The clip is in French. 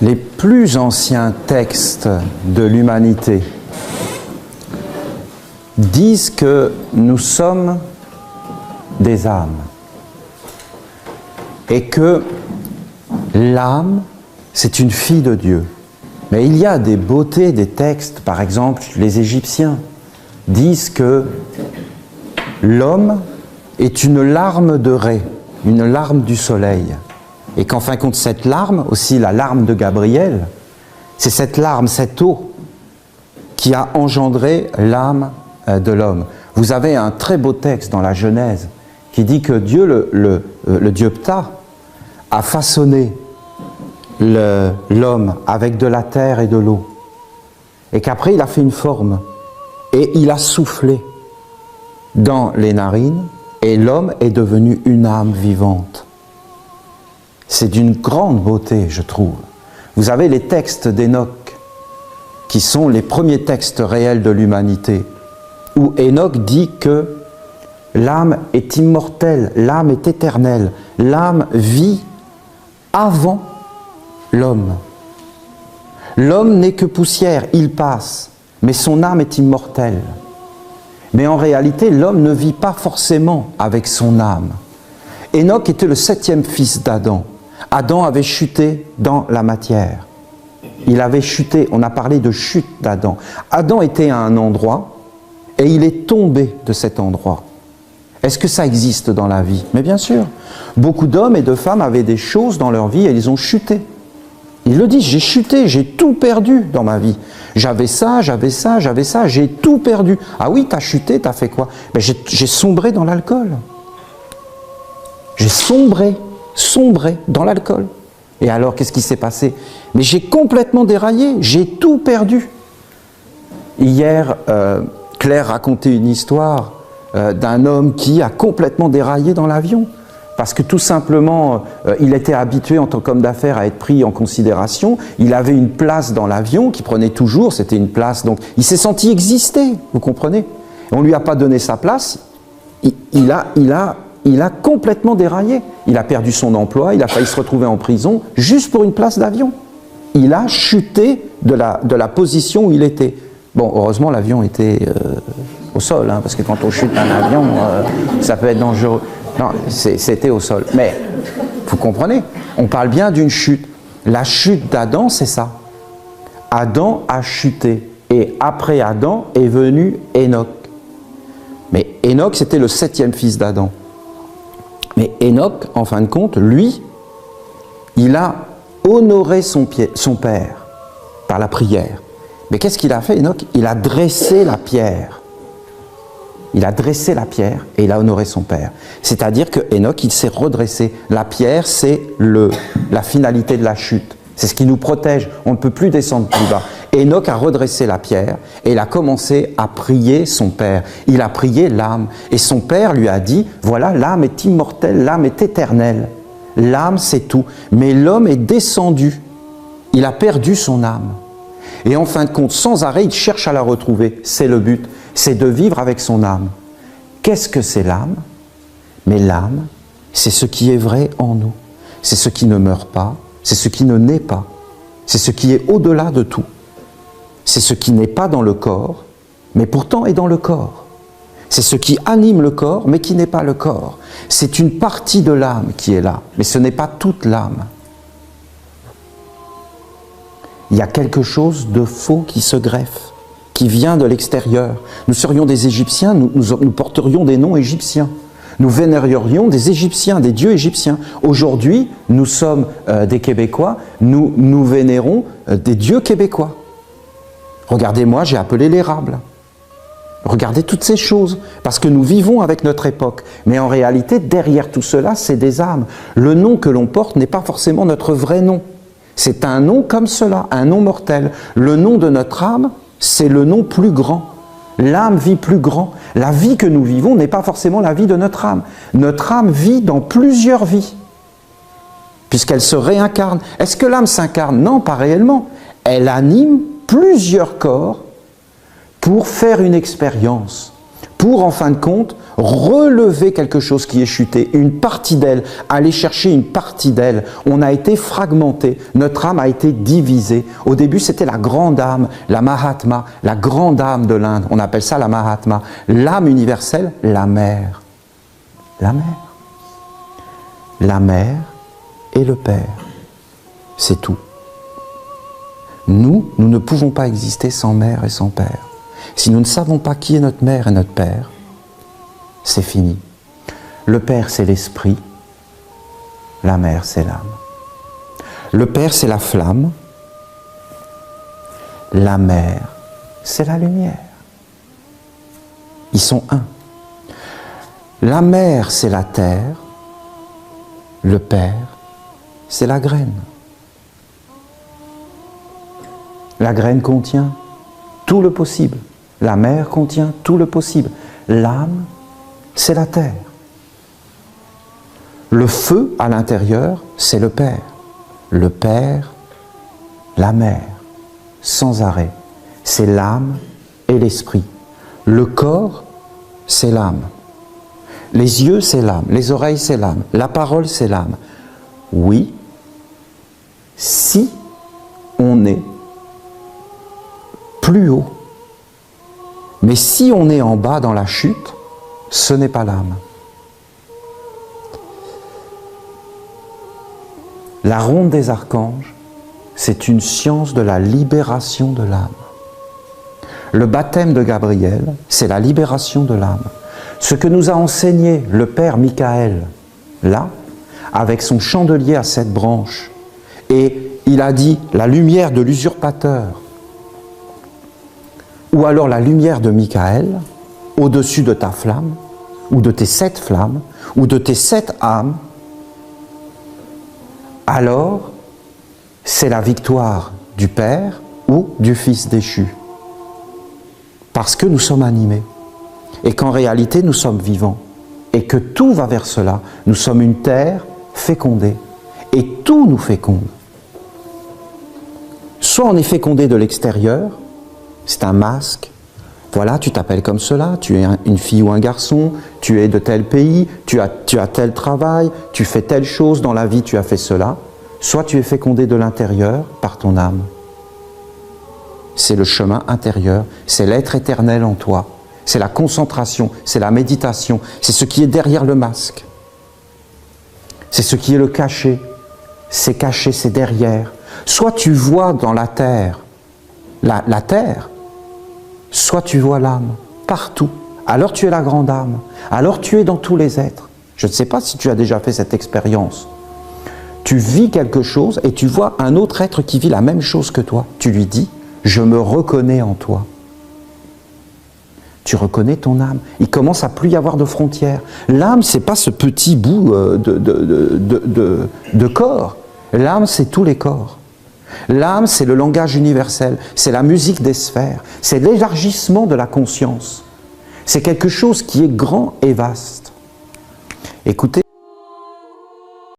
Les plus anciens textes de l'humanité disent que nous sommes des âmes et que l'âme, c'est une fille de Dieu. Mais il y a des beautés des textes, par exemple, les Égyptiens disent que l'homme est une larme de Ré, une larme du soleil. Et qu'en fin de compte, cette larme, aussi la larme de Gabriel, c'est cette larme, cette eau, qui a engendré l'âme de l'homme. Vous avez un très beau texte dans la Genèse qui dit que Dieu, le Dieu Ptah, a façonné l'homme avec de la terre et de l'eau. Et qu'après, il a fait une forme. Et il a soufflé dans les narines, et l'homme est devenu une âme vivante. C'est d'une grande beauté, je trouve. Vous avez les textes d'Enoch, qui sont les premiers textes réels de l'humanité, où Enoch dit que l'âme est immortelle, l'âme est éternelle, l'âme vit avant l'homme. L'homme n'est que poussière, il passe, mais son âme est immortelle. Mais en réalité, l'homme ne vit pas forcément avec son âme. Enoch était le 7e fils d'Adam. Adam avait chuté dans la matière. Il avait chuté, on a parlé de chute d'Adam. Adam était à un endroit et il est tombé de cet endroit. Est-ce que ça existe dans la vie? Mais bien sûr. Beaucoup d'hommes et de femmes avaient des choses dans leur vie et ils ont chuté. Ils le disent, j'ai chuté, j'ai tout perdu dans ma vie. J'avais ça, j'avais ça, j'avais ça, j'ai tout perdu. Ah oui, t'as chuté, t'as fait quoi? Ben, j'ai sombré dans l'alcool. J'ai sombré dans l'alcool. Et alors, qu'est-ce qui s'est passé? Mais j'ai complètement déraillé, j'ai tout perdu. Hier, Claire racontait une histoire d'un homme qui a complètement déraillé dans l'avion. Parce que tout simplement, il était habitué en tant qu'homme d'affaires à être pris en considération. Il avait une place dans l'avion qu'il prenait toujours, c'était une place. Donc, il s'est senti exister, vous comprenez? On ne lui a pas donné sa place. Il a complètement déraillé. Il a perdu son emploi, il a failli se retrouver en prison, juste pour une place d'avion. Il a chuté de la position où il était. Bon, heureusement, l'avion était au sol, hein, parce que quand on chute d'un avion, ça peut être dangereux. Non, c'était au sol. Mais, vous comprenez, on parle bien d'une chute. La chute d'Adam, c'est ça. Adam a chuté. Et après Adam est venu Enoch. Mais Enoch, c'était le 7e fils d'Adam. Mais Enoch, en fin de compte, lui, il a honoré son père par la prière. Mais qu'est-ce qu'il a fait, Enoch? Il a dressé la pierre. Il a dressé la pierre et il a honoré son père. C'est-à-dire que Enoch, il s'est redressé. La pierre, c'est la finalité de la chute. C'est ce qui nous protège. On ne peut plus descendre plus bas. Enoch a redressé la pierre et il a commencé à prier son père. Il a prié l'âme. Et son père lui a dit, voilà, l'âme est immortelle, l'âme est éternelle. L'âme, c'est tout. Mais l'homme est descendu. Il a perdu son âme. Et en fin de compte, sans arrêt, il cherche à la retrouver. C'est le but. C'est de vivre avec son âme. Qu'est-ce que c'est l'âme? Mais l'âme, c'est ce qui est vrai en nous. C'est ce qui ne meurt pas, c'est ce qui ne naît pas. C'est ce qui est au-delà de tout. C'est ce qui n'est pas dans le corps, mais pourtant est dans le corps. C'est ce qui anime le corps, mais qui n'est pas le corps. C'est une partie de l'âme qui est là, mais ce n'est pas toute l'âme. Il y a quelque chose de faux qui se greffe, qui vient de l'extérieur. Nous serions des Égyptiens, nous porterions des noms égyptiens. Nous vénérierions des Égyptiens, des dieux égyptiens. Aujourd'hui, nous sommes des Québécois, nous vénérons des dieux québécois. Regardez-moi, j'ai appelé l'érable. Regardez toutes ces choses, parce que nous vivons avec notre époque. Mais en réalité, derrière tout cela, c'est des âmes. Le nom que l'on porte n'est pas forcément notre vrai nom. C'est un nom comme cela, un nom mortel. Le nom de notre âme, c'est le nom plus grand. L'âme vit plus grand. La vie que nous vivons n'est pas forcément la vie de notre âme. Notre âme vit dans plusieurs vies, puisqu'elle se réincarne. Est-ce que l'âme s'incarne? Non, pas réellement. Elle anime plusieurs corps pour faire une expérience, pour en fin de compte relever quelque chose qui est chuté, une partie d'elle, aller chercher une partie d'elle. On a été fragmenté, notre âme a été divisée. Au début, c'était la grande âme, la Mahatma, la grande âme de l'Inde. On appelle ça la Mahatma. L'âme universelle, la mère. La mère. La mère et le père. C'est tout. Nous ne pouvons pas exister sans mère et sans père. Si nous ne savons pas qui est notre mère et notre père, c'est fini. Le père, c'est l'esprit. La mère, c'est l'âme. Le père, c'est la flamme. La mère, c'est la lumière. Ils sont un. La mère, c'est la terre. Le père, c'est la graine. La graine contient tout le possible. La mer contient tout le possible. L'âme, c'est la terre. Le feu à l'intérieur, c'est le Père. Le Père, la mer, sans arrêt. C'est l'âme et l'esprit. Le corps, c'est l'âme. Les yeux, c'est l'âme. Les oreilles, c'est l'âme. La parole, c'est l'âme. Oui, si on est plus haut. Mais si on est en bas dans la chute, ce n'est pas l'âme. La ronde des archanges, c'est une science de la libération de l'âme. Le baptême de Gabriel, c'est la libération de l'âme. Ce que nous a enseigné le Père Michael, là, avec son chandelier à 7 branches, et il a dit la lumière de l'usurpateur, ou alors la lumière de Michael, au-dessus de ta flamme, ou de tes 7 flammes, ou de tes 7 âmes, alors c'est la victoire du Père ou du Fils déchu. Parce que nous sommes animés, et qu'en réalité nous sommes vivants, et que tout va vers cela. Nous sommes une terre fécondée, et tout nous féconde. Soit on est fécondé de l'extérieur, c'est un masque. Voilà, tu t'appelles comme cela, tu es une fille ou un garçon, tu es de tel pays, tu as tel travail, tu fais telle chose dans la vie, tu as fait cela. Soit tu es fécondé de l'intérieur par ton âme. C'est le chemin intérieur, c'est l'être éternel en toi, c'est la concentration, c'est la méditation, c'est ce qui est derrière le masque. C'est ce qui est le caché, c'est derrière. Soit tu vois dans la terre, la terre, soit tu vois l'âme, partout. Alors tu es la grande âme, alors tu es dans tous les êtres. Je ne sais pas si tu as déjà fait cette expérience. Tu vis quelque chose et tu vois un autre être qui vit la même chose que toi. Tu lui dis, je me reconnais en toi. Tu reconnais ton âme. Il commence à plus y avoir de frontières. L'âme, c'est pas ce petit bout de corps. L'âme, c'est tous les corps. L'âme, c'est le langage universel, c'est la musique des sphères, c'est l'élargissement de la conscience. C'est quelque chose qui est grand et vaste. Écoutez,